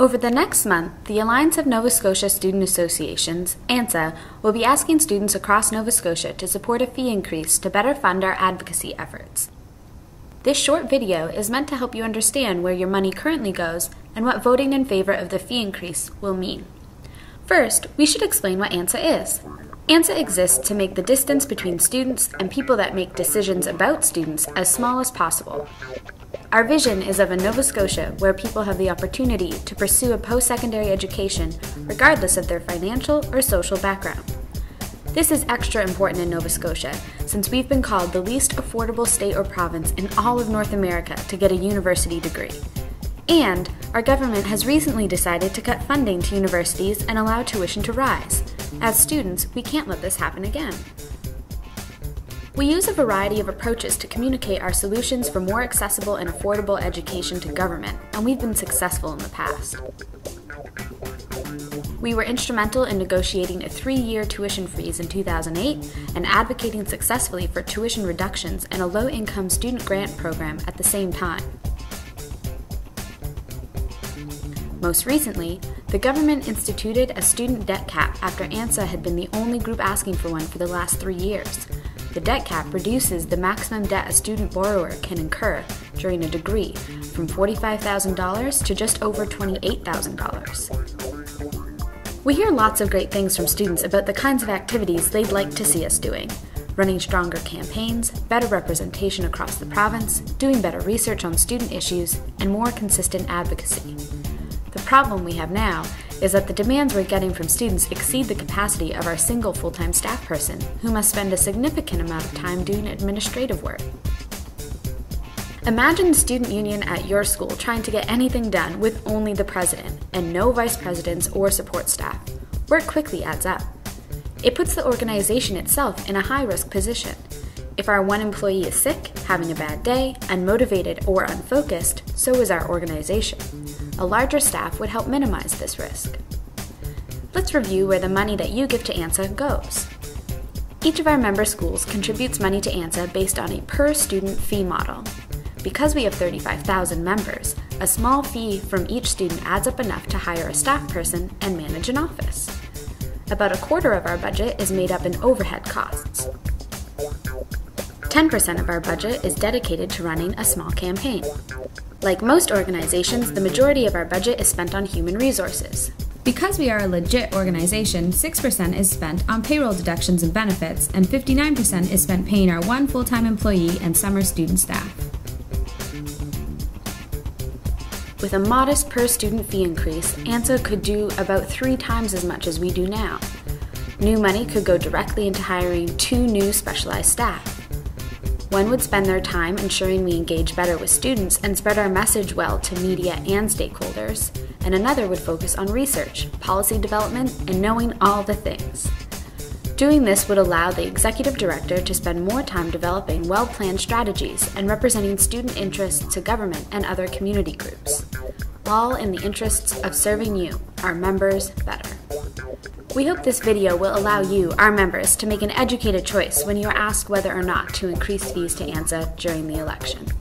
Over the next month, the Alliance of Nova Scotia Student Associations, ANSSA, will be asking students across Nova Scotia to support a fee increase to better fund our advocacy efforts. This short video is meant to help you understand where your money currently goes and what voting in favor of the fee increase will mean. First, we should explain what ANSSA is. ANSSA exists to make the distance between students and people that make decisions about students as small as possible. Our vision is of a Nova Scotia where people have the opportunity to pursue a post-secondary education regardless of their financial or social background. This is extra important in Nova Scotia since we've been called the least affordable state or province in all of North America to get a university degree. And our government has recently decided to cut funding to universities and allow tuition to rise. As students, we can't let this happen again. We use a variety of approaches to communicate our solutions for more accessible and affordable education to government, and we've been successful in the past. We were instrumental in negotiating a 3-year tuition freeze in 2008 and advocating successfully for tuition reductions and a low-income student grant program at the same time. Most recently, the government instituted a student debt cap after ANSSA had been the only group asking for one for the last 3 years. The debt cap reduces the maximum debt a student borrower can incur during a degree from $45,000 to just over $28,000. We hear lots of great things from students about the kinds of activities they'd like to see us doing. Running stronger campaigns, better representation across the province, doing better research on student issues, and more consistent advocacy. The problem we have now is that the demands we're getting from students exceed the capacity of our single full-time staff person, who must spend a significant amount of time doing administrative work. Imagine the student union at your school trying to get anything done with only the president and no vice presidents or support staff. Work quickly adds up. It puts the organization itself in a high-risk position. If our one employee is sick, having a bad day, unmotivated, or unfocused, so is our organization. A larger staff would help minimize this risk. Let's review where the money that you give to ANSSA goes. Each of our member schools contributes money to ANSSA based on a per-student fee model. Because we have 35,000 members, a small fee from each student adds up enough to hire a staff person and manage an office. About a quarter of our budget is made up in overhead costs. 10% of our budget is dedicated to running a small campaign. Like most organizations, the majority of our budget is spent on human resources. Because we are a legit organization, 6% is spent on payroll deductions and benefits, and 59% is spent paying our one full-time employee and summer student staff. With a modest per-student fee increase, ANSSA could do about 3 times as much as we do now. New money could go directly into hiring 2 new specialized staff. One would spend their time ensuring we engage better with students and spread our message well to media and stakeholders, and another would focus on research, policy development, and knowing all the things. Doing this would allow the executive director to spend more time developing well-planned strategies and representing student interests to government and other community groups, all in the interests of serving you, our members, better. We hope this video will allow you, our members, to make an educated choice when you are asked whether or not to increase fees to ANSSA during the election.